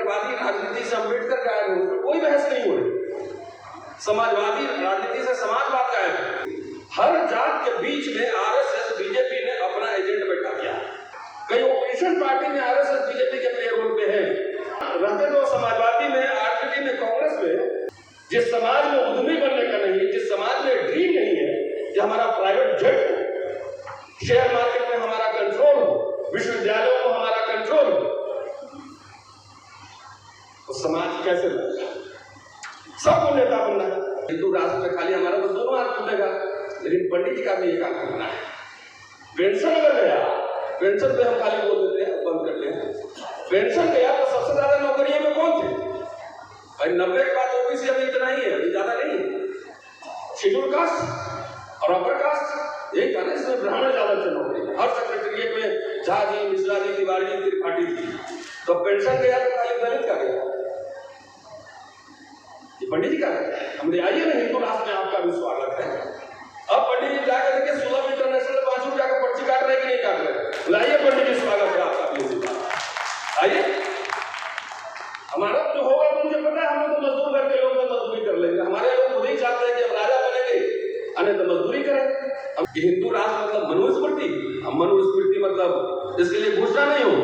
अम्बेडकरवादी राजनीति से अम्बेडकर गायब हो, तो कोई बहस नहीं हो रही। समाजवादी राजनीति से समाजवाद गायब है। हर जात के बीच में आरएसएस बीजेपी ने अपना एजेंट बैठा दिया। कई ओपोजिशन पार्टी में आरएसएस बीजेपी के पेरोल पे है, रहते तो समाजवादी में, आरजेडी में, कांग्रेस में। जिस समाज में उद्यमी बनने का नहीं है, जिस समाज में ड्रीम नहीं है कि हमारा प्राइवेट जेट हो, शेयर मार्केट में हमारा कंट्रोल हो, विश्वविद्यालयों में हमारा कंट्रोल हो, तो समाज कैसे बनेगा? सबको नेता बनना है। हिंदू राष्ट्र में खाली हमारा तो दोनों हाथ टूटेगा, लेकिन पंडित जी का भी एक हाथ टूटना है। पेंशन अगर गया, पेंशन पे हम खाली बोल देते हैं, बंद करते हैं। पेंशन गया तो सबसे ज्यादा नौकरियों में कौन थे? भाई 90 के बाद ओबीसी अभी इतना ही है, अभी ज्यादा नहीं है। शेड्यूल कास्ट और अपर कास्ट यही था ना, इसमें ब्राह्मण ज्यादा थे नौकरी। हर सेक्रेटरिएट में झा जी, मिश्रा जी, तिवारी जी, त्रिपाठी जी। तो पेंशन गया तो खाली दलित का गया, ये पंडित जी का है। हमने आइए ना, हिंदू राष्ट्र में आपका भी स्वागत है। अब पंडित जी जाकर देखिए, सुलभ इंटरनेशनल 5 रुपया का पर्ची काट रहे कि नहीं काट रहे? लाइए पंडित जी, स्वागत है आपका भी। आइए, हमारा जो होगा तो मुझे पता है, हम लोग तो मजदूर करके लोग मजदूरी कर लेंगे। हमारे लोग खुद ही चाहते हैं कि हम राजा बनेंगे, अन्य तो मजदूरी करें। अब हिंदू राष्ट्र मतलब मनुस्मृति, हम मनुस्मृति मतलब इसके लिए घोषणा नहीं हो।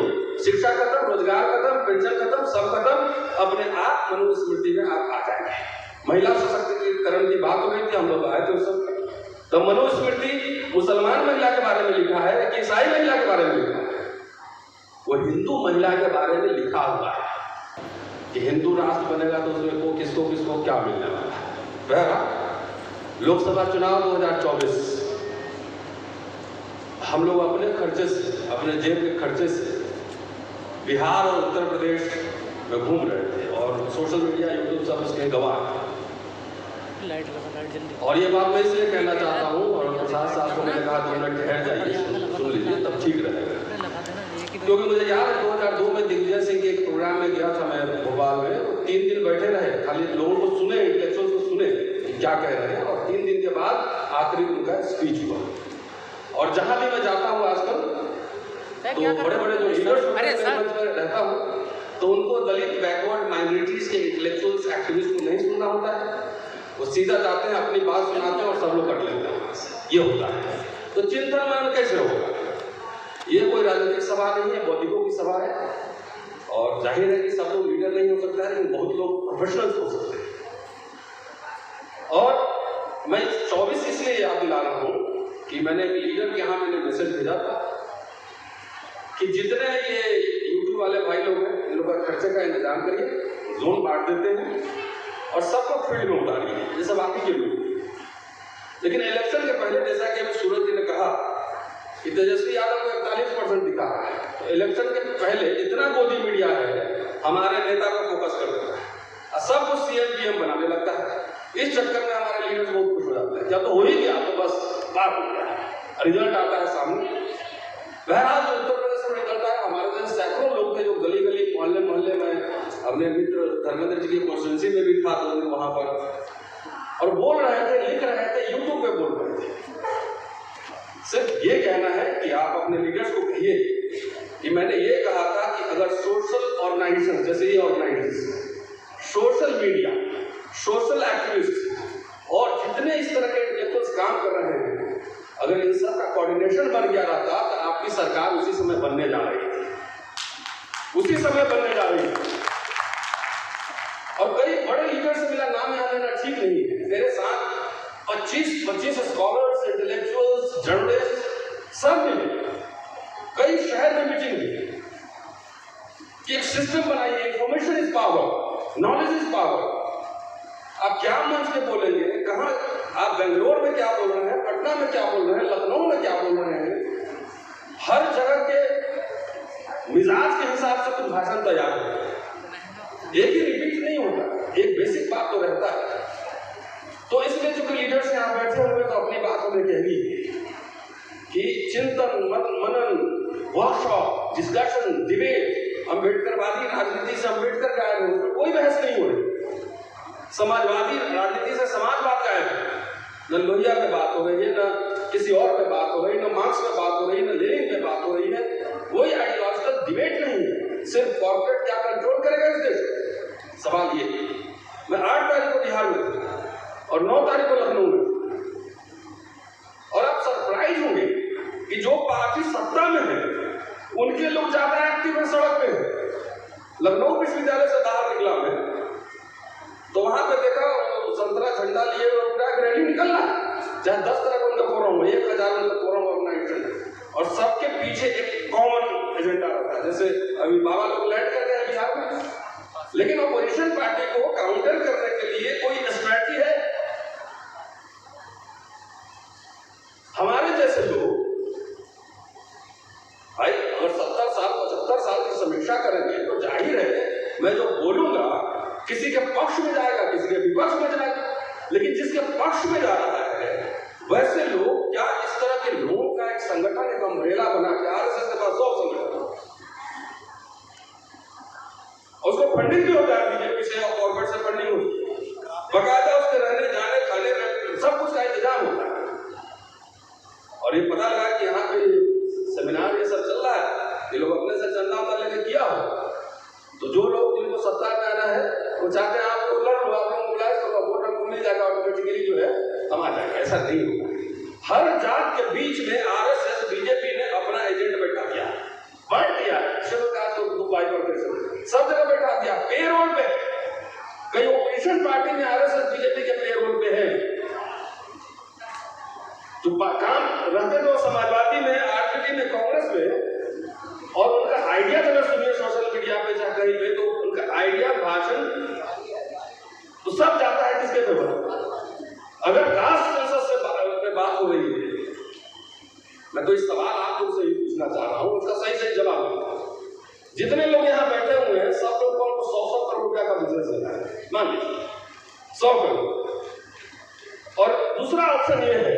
शिक्षा खत्म, रोजगार खत्म, पेंशन खत्म, सब खत्म, अपने आप मनुस्मृति में आप आ जाएंगे। महिला सशक्तिकरण की बात हो रही थी, हम लोग आए थे उस समय। तो मनुस्मृति मुसलमान महिला के बारे में लिखा है कि ईसाई महिला के बारे में लिखा है? वो हिंदू महिला के बारे में लिखा हुआ है कि हिंदू राष्ट्र बनेगा तो उसमें को किसको किसको क्या मिलने वाला है। बहरहाल लोकसभा चुनाव 2024 हम लोग अपने खर्चे से, अपने जेब के खर्चे से बिहार और उत्तर प्रदेश में घूम रहे थे, और सोशल मीडिया, यूट्यूब सब उसके गवाह। और ये बात मैं इसलिए कहना चाहता हूँ, और प्रसाद साहब को मैंने कहा 2 मिनट ठहर जाइए, सुन लीजिए, तब ठीक रहेगा। क्योंकि मुझे याद है 2002 में दिग्विजय सिंह के एक प्रोग्राम में गया था मैं भोपाल में। 3 दिन बैठे रहे, खाली लोगों को सुने, इंटेलेक्चुअल्स को सुने क्या कह रहे हैं, और 3 दिन के बाद आखिरी उनका स्पीच हुआ। और जहां भी मैं जाता हूँ आजकल, तो बड़े बड़े जो लीडर्स रहता हूँ, तो उनको दलित, बैकवर्ड, माइनॉरिटीज के इंटेलेक्चुअल्स, एक्टिविस्ट को नहीं सुनना होता है। वो सीधा जाते हैं, अपनी बात सुनाते हैं और सब लोग कर लेते हैं। ये होता है। तो चिंतन मनन कैसे होगा? ये कोई राजनीतिक सभा नहीं है, बौद्धिकों की सभा है। और जाहिर है कि सब लोग लीडर नहीं हो सकता है, लेकिन बहुत लोग प्रोफेशनल्स हो सकते हैं। और मैं 24 इसलिए याद दिला रहा हूँ कि मैंने एक लीडर के यहाँ मैंने मैसेज भेजा था कि जितने ये यूट्यूब वाले भाई लोग हैं, इन लोग का खर्चे का इंतजाम करिए, जोन बांट देते हैं और सबको फील्ड में उतारिए, ये सब आप ही के लोग। लेकिन इलेक्शन के पहले, जैसा कि अभी सूरज जी ने कहा कि तेजस्वी यादव को 41% दिखा है, तो इलेक्शन के पहले इतना गोदी मीडिया है, हमारे नेता को फोकस कर देता है और सब कुछ सीएम पीएम बनाने लगता है। इस चक्कर में हमारे लीडर्स बहुत खुश हो जाते हैं, क्या तो हो ही गया, तो बस बात हो गया, रिजल्ट आता है सामने। बहरहाल जो उत्तर प्रदेश में निकलता है, हमारे जैसे सैकड़ों लोग थे जो गली गली, मोहल्ले मोहल्ले में, अपने मित्र धर्मेंद्र जी की कॉन्स्टिट्यूंसी में भी था 2 दिन वहां पर, और बोल रहे थे, लिख रहे थे, यूट्यूब पे बोल रहे थे। सिर्फ ये कहना है कि आप अपने लीडर्स को कहिए कि मैंने ये कहा था कि अगर सोशल ऑर्गेनाइजेशन, जैसे ये organization, social media, social activist और जितने इस तरह के इंटेलेक्चुअल्स काम कर रहे हैं, अगर इन सब का कोऑर्डिनेशन बन गया रहता तो आपकी सरकार उसी समय बनने जा रही थी, उसी समय बनने जा रही थी। और कई बड़े लीडर से मिला, नाम यहाँ लेना ठीक नहीं है, मेरे साथ 25 स्कॉलर्स, इंटेलेक्चुअल्स, जर्नलिस्ट सब मिले, कई शहर में मीटिंग हुई कि एक सिस्टम बनाइए, information is power, knowledge is power. आप क्या मंच पे बोलेंगे, कहाँ आप बेंगलोर में क्या बोल रहे हैं, पटना में क्या बोल रहे हैं, लखनऊ में क्या बोल रहे हैं, हर जगह के मिजाज के हिसाब से कुछ भाषण तैयार होता है, एक ही रिपीट नहीं होता, एक बेसिक बात तो रहता है। तो इसलिए चूंकि लीडर्स यहाँ बैठे हुए तो अपनी बात उन्हें कहनी कि चिंतन मनन, वर्कशॉप, डिस्कशन, डिबेट, अम्बेडकरवादी राजनीति से अम्बेडकर गायब हो, तो कोई बहस नहीं हो रही। समाजवादी राजनीति से समाजवाद गायब है, न लोहिया पे बात हो रही है, न किसी और पे बात हो रही है, न मार्क्स पे बात हो रही है, न लेनिन पे बात हो रही है। कोई आइडियोलॉजिकल डिबेट नहीं है, सिर्फ कॉर्पोरेट क्या कंट्रोल करेगा इस देश लखनऊ विश्वविद्यालय से बाहर निकला मैं, तो वहां पे देखा संतरा झंडा लिए हुए पूरा एक रैली निकल रहा है, चाहे 10 तरह का उनका फोरम हो, 1000 उनका फोरम ऑर्गेनाइज है, और सबके पीछे एक कॉमन एजेंडा रहता है। जैसे अभी बाबा लोग लैंड कर रहे हैं बिहार में, लेकिन अपोजिशन पार्टी को काउंटर करने के लिए कोई स्ट्रैटेजी है? हमारे जैसे लोग भाई अगर 70 साल 75 साल की समीक्षा करेंगे तो जाहिर है मैं जो बोलूंगा किसी के पक्ष में जाएगा, किसी के विपक्ष में जाएगा, लेकिन जिसके पक्ष में जा रहा है वैसे लोग क्या इस तरह के लोगों का एक संगठन, एक अम्ब्रेला बना के, आरएसएस के पास 100 संगठन, उसको फंडिंग भी होता है बीजेपी से और गवर्नमेंट से फंडिंग होती है, बकायदा उसके रहने जाने खाने सब कुछ का इंतजाम होता है। और ये पता लगा कि यहाँ पे सेमिनार ये सब चल रहा है, ये लोग अपने से चंदा लेके किया हो, तो जो लोग जिनको सत्ता में आना है वो चाहते हैं आप लोग लड़ लो, आप लोग मोबिलाइज करो, वोट हमको मिल जाएगा, ऑटोमेटिकली जो है हम आ जाएंगे। ऐसा नहीं होगा। हर जात के बीच में आरएसएस बीजेपी ने अपना एजेंट बैठा दिया, बांट दिया, शिवकाश को दुबई पर सब जगह बैठा दिया, पेरोल पे। कई ओपोजिशन पार्टी में आरएसएस बीजेपी के पेरोल पे है, तो काम रहते तो समाजवादी में, आरजेडी में, कांग्रेस में, और उनका आइडिया अगर सुनिए सोशल मीडिया पे चाहे कहीं पे, तो उनका आइडिया, भाषण तो सब जाता है किसके फेवर? अगर कास्ट सेंसस से बात हो रही है, मैं तो इस सवाल आप लोग से ही पूछना चाह रहा हूं, उसका सही सही जवाब दो। जितने लोग यहाँ बैठे हुए हैं सब लोग को 100 करोड़ रुपया का बिजनेस लेना है, मान लीजिए 100 करोड़। और दूसरा ऑप्शन ये है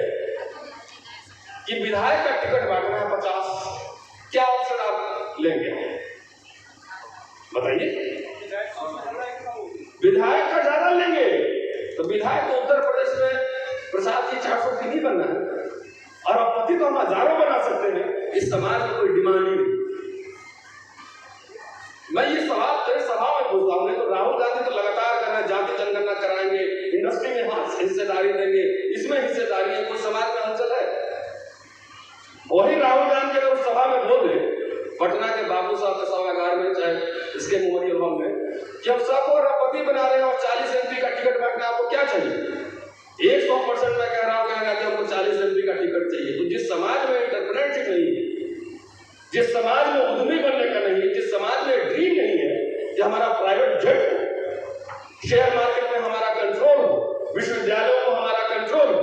कि विधायक का टिकट बांटना है 50, क्या ऑप्शन आप लेंगे बताइए? विधायक का ज्यादा लेंगे तो विधायक को उत्तर प्रदेश में प्रसाद जी 400 की नहीं बनना है, और अपति तो हम हजारों बना सकते हैं, इस समाज में कोई डिमांड ही नहीं। मैं ये सवाल कई सभा में पूछता हूं, नहीं तो राहुल गांधी तो लगातार करना, जाति जनगणना कराएंगे, इंडस्ट्री में हिस्सेदारी देंगे, इसमें हिस्सेदारी है, कोई समाज में हलचल है? वही राहुल गांधी अगर उस सभा में बोले पटना के बाबू साहब के सभागार में, चाहे इसके मेमोरियल हॉल में, कि हम सबको राष्ट्रपति बना रहे हैं और 40 एमपी का टिकट बांटना, आपको क्या चाहिए? 100% मैं कह रहा हूं कि हमको 40 एमपी का टिकट चाहिए। तो जिस समाज में एंटरप्रेन्योरशिप नहीं है, जिस समाज में उद्यमी बनने का नहीं है, जिस समाज में ड्रीम नहीं है कि हमारा प्राइवेट जेट हो, शेयर मार्केट में हमारा कंट्रोल हो, विश्वविद्यालयों में हमारा कंट्रोल हो,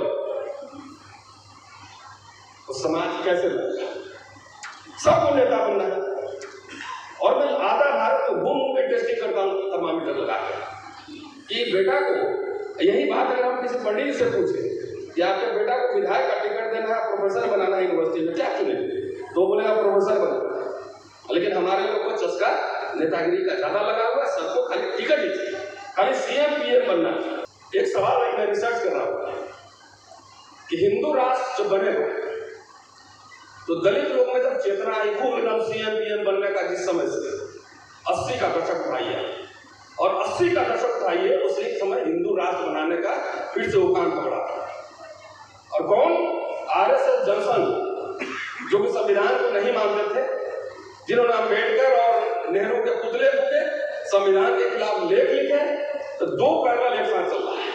तो समाज कैसे बनेगा? सबको नेता बनना है। और मैं आधा भारत को घूम के टेस्टिंग करता हूं थर्मामीटर लगा के कि बेटा को, यही बात अगर हम किसी पंडित से पूछे कि आपके बेटा को विधायक का टिकट देना है, प्रोफेसर बनाना है यूनिवर्सिटी में, क्या चुनेंगे? तो बोलेगा प्रोफेसर बनना। लेकिन हमारे लोग को चस्का नेतागिरी का ज्यादा लगा हुआ, सबको खाली टिकट ही चाहिए, खाली सीएम पीएम बनना। एक सवाल मैं रिसर्च कर रहा हूं कि हिंदू राष्ट्र जब बनेगा तो दलित लोग में जब चेतना आई खूब एकदम सीएम पीएम बनने का, जिस समय से 80 का दशक उठाइए, और 80 का दशक उठाइए, उस एक समय हिंदू राष्ट्र बनाने का फिर से वो काम पकड़ा। और कौन? आरएसएस जनसंघ, जो कि संविधान को नहीं मानते थे, जिन्होंने अम्बेडकर और नेहरू के पुतले फूके, संविधान के खिलाफ लेख लिखे, तो 2 पैरल एक साथ चल रहा है।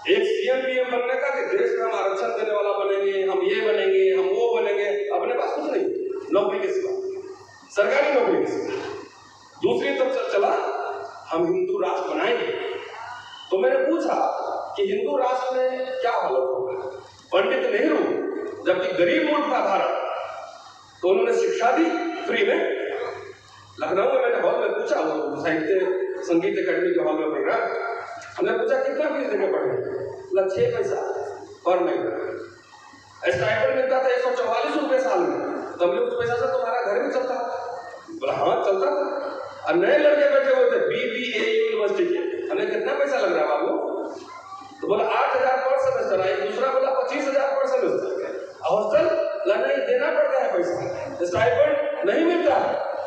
एक सीएम पीएम बनने का कि देश में हम आरक्षण देने वाला बनेंगे, हम ये बनेंगे, हम वो बनेंगे, अपने पास कुछ नहीं, नौकरी के सिवा, सरकारी नौकरी के सिवा। दूसरी तरफ चला हम हिंदू राष्ट्र बनाएंगे। तो मैंने पूछा कि हिंदू राष्ट्र में क्या हालत होगा? पंडित नेहरू जबकि गरीब मुल्क था भारत, तो उन्होंने शिक्षा दी फ्री में। लखनऊ में मैंने हॉल में पूछा, वो साहित्य संगीत अकेडमी के हॉल में प्रोग्राम, हमने पूछा कितना फीस देके पढ़े? 6 पैसा पर महीना। स्टाइपेंड मिलता था 144 रुपए साल में, तो हमने उस पैसा से तुम्हारा घर भी चलता? बोला हाँ चलता था। और नए लड़के बैठे हुए थे BBA यूनिवर्सिटी के, हमें कितना पैसा लग रहा है बाबू? तो बोला 8,000 पर सेमेस्टर आई, दूसरा बोला 25,000 पर सेमेस्टर। हॉस्टल नहीं देना पड़ता है पैसा, स्टाइपेंड नहीं मिलता।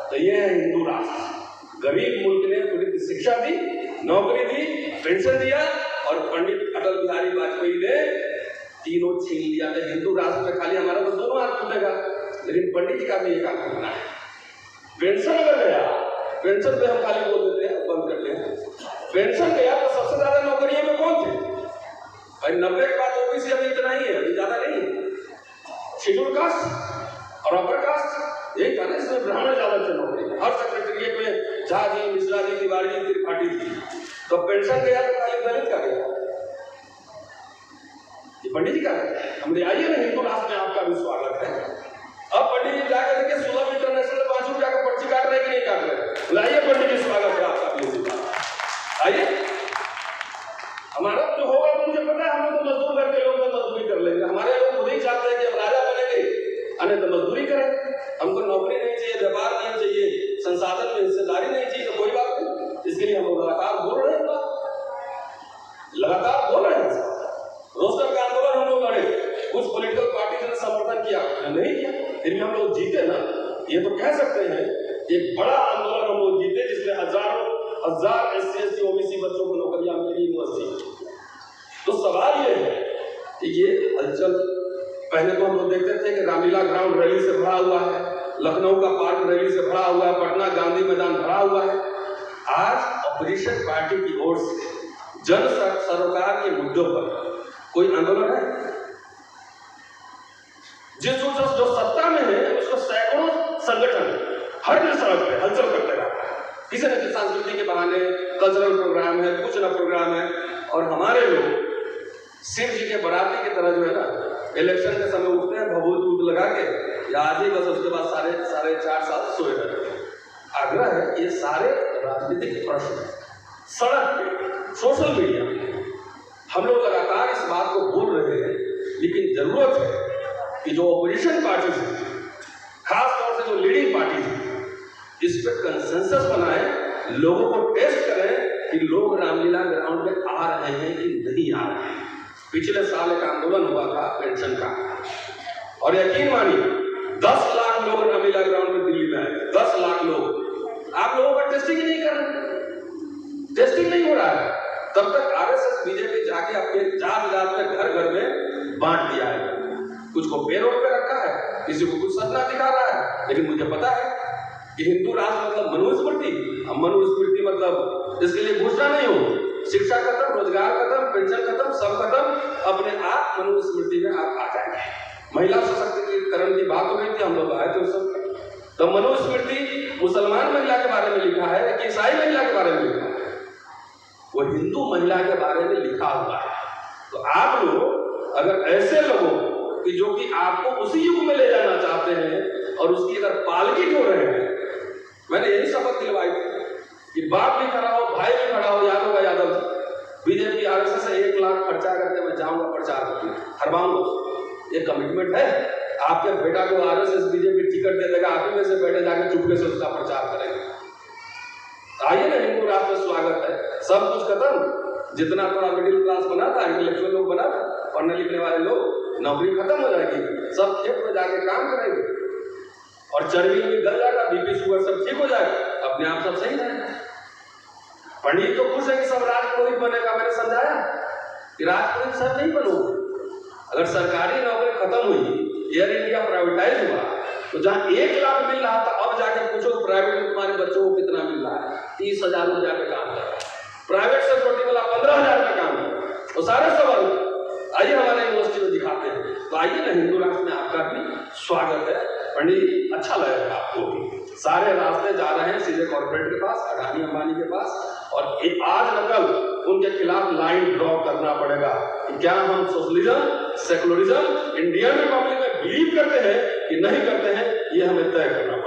तो ये है हिंदू राष्ट्र। गरीब मुल्क ने पूरी शिक्षा दी, नौकरी दी, पेंशन दिया, और पंडित अटल बिहारी वाजपेयी ने तीनों छीन लिया। तो हिंदू राष्ट्र में खाली हमारा तो दोनों हाथ खुलेगा, लेकिन पंडित जी का भी एक हाथ खुलना है। पेंशन अगर गया पेंशन पे हम खाली बोल देते हैं, बंद करते हैं। पेंशन गया तो सबसे ज्यादा नौकरियों में कौन थे भाई? 90 के बाद ओबीसी अभी इतना ही है, अभी ज्यादा नहीं है। शेड्यूल कास्ट और अपर कास्ट यही था ना, इसमें ब्राह्मण ज्यादा थे नौकरी। हर सेक्रेटरिएट में झा जी, मिश्रा जी, तिवारी जी, त्रिपाठी जी। तो पेंशन गया तो खाली दलित का गया, ये पंडित जी का है। हमने आइए ना, हिंदू राष्ट्र में आपका भी स्वागत है। अब पंडित जी जाकर देखिए सुलभ इंटरनेशनल 5 रुपया का पर्ची काट रहे कि नहीं काट रहे? लाइए पंडित जी, स्वागत है आपका भी। आइए, हमारा जो होगा तो मुझे पता है, हम तो मजदूर करके लोग मजदूरी कर लेंगे। हमारे लोग खुद ही चाहते हैं कि हम राजा बनेंगे, अन्य तो मजदूरी करें। हमको नौकरी नहीं चाहिए, व्यापार नहीं चाहिए, संसाधन में हिस्सेदारी नहीं चाहिए, तो कोई बात नहीं। इसके लिए हम लोग लगातार बोल रहे हैं, लगातार बोल रहे हैं। रोस्टर का आंदोलन हम लोग लड़े, कुछ पॉलिटिकल पार्टी ने समर्थन किया, नहीं किया, फिर भी हम लोग जीते ना। ये तो कह सकते हैं एक बड़ा आंदोलन हम लोग जीते, जिसमें हजारों हजार SC ST OBC बच्चों को नौकरियां मिली यूनिवर्सिटी। तो सवाल ये है कि ये हलचल पहले तो हम लोग देखते थे कि रामलीला ग्राउंड रैली से भरा हुआ है, लखनऊ का पार्क रैली से भरा हुआ है, पटना गांधी मैदान भरा हुआ है। आज ऑपोजिशन पार्टी की ओर से जन सरोकार के मुद्दों पर कोई आंदोलन है? जो सत्ता में है उसको सैकड़ों संगठन हर दिन सड़क पे हलचल करते रहता है, किसी न किसी संस्कृति के बहाने, कल्चरल प्रोग्राम है, कुछ न प्रोग्राम है। और हमारे लोग शिव जी के बराती की तरह जो है ना, इलेक्शन के समय उठते हैं भभूत दूध लगा के, या आज ही बस उसके बाद साढ़े 4 साल सोए रहते हैं। आग्रह है, ये सारे राजनीतिक प्रश्न सड़क पे, सोशल मीडिया में हम लोग लगातार इस बात को बोल रहे हैं, लेकिन जरूरत है कि जो ऑपोजिशन पार्टी है, खास तौर से जो लीडिंग पार्टी है, इस पर कंसेंसस बनाए, लोगों को टेस्ट करें कि लोग रामलीला ग्राउंड में आ रहे हैं कि नहीं आ रहे हैं। पिछले साल एक आंदोलन हुआ था पेंशन का, और यकीन मानिए 10 लाख लोग रामलीला ग्राउंड में दिल्ली में आए, 10 लाख लोग। आप लोगों का टेस्टिंग ही नहीं कर रहे, टेस्टिंग नहीं हो रहा है। तब तक RSS बीजेपी जाके अपने जात में घर घर में बांट दिया है, कुछ को पेरोल पे रखा है, किसी को कुछ सपना दिखा रहा है। लेकिन मुझे पता है कि हिंदू राष्ट्र मतलब मनुस्मृति, मनुस्मृति मतलब इसके लिए घोषणा नहीं हो, शिक्षा खत्म, रोजगार खत्म, पेंशन खत्म, सब खत्म, अपने आप मनुस्मृति में आप आ जाएंगे। महिला सशक्तिकरण की बात हो रही थी, हम लोग आए थे उस समय, तो मनुस्मृति मुसलमान महिला के बारे में लिखा है कि ईसाई महिला के बारे में लिखा है? वो हिंदू महिला के बारे में लिखा हुआ है। तो आप लोग अगर ऐसे लोगों कि जो कि आपको उसी युग में ले जाना चाहते हैं और उसकी अगर पालकी ढो रहे हैं, मैंने यही शपथ दिलवाई थी कि बाप भी खड़ा हो, भाई भी खड़ा हो, यादव का यादव बीजेपी RSS से 1 लाख खर्चा करके मैं जाऊंगा प्रचार करने, हरवाऊंगा। ये कमिटमेंट है। आपके बेटा को RSS बीजेपी टिकट दे देगा, आप ही में से बैठे जाकर चुपके से उसका प्रचार करेंगे। आइए ना, हिंदू राष्ट्र में स्वागत है। सब कुछ खत्म, जितना थोड़ा मिडिल क्लास बना था, इंटेलेक्चुअल लोग बना था, पढ़ने लिखने वाले लोग, नौकरी खत्म हो जाएगी, सब खेत में जाके काम करेंगे और चर्बी भी गल जाएगा, BP शुगर सब ठीक हो जाएगा, अपने आप सब सही रहेगा। पंडित तो खुश है कि सब राजपुरोहित बनेगा। मैंने समझाया कि राजपुरोहित सब नहीं बनोगे। अगर सरकारी नौकरी खत्म हुई, एयर इंडिया प्राइवेटाइज हुआ, तो जहां 1 लाख मिल रहा था, अब जाके पूछो प्राइवेट में तुम्हारे बच्चों को कितना मिल रहा है? 30,000 रुपया पे काम कर रहा है, प्राइवेट सिक्योरिटी वाला 15,000 पे काम कर रहा है। तो सारे सवाल आइए हमारे यूनिवर्सिटी में दिखाते हैं। तो आइए ना, हिंदू राष्ट्र में आपका भी स्वागत है। पंडित अच्छा लगेगा आपको भी। सारे रास्ते जा रहे हैं सीधे कॉर्पोरेट के पास, अडानी अंबानी के पास, और आज न कल उनके खिलाफ लाइन ड्रॉ करना पड़ेगा कि क्या हम सोशलिज्म, सेकुलरिज्म, इंडियन रिपब्लिक में बिलीव करते हैं कि नहीं करते हैं, ये हमें तय करना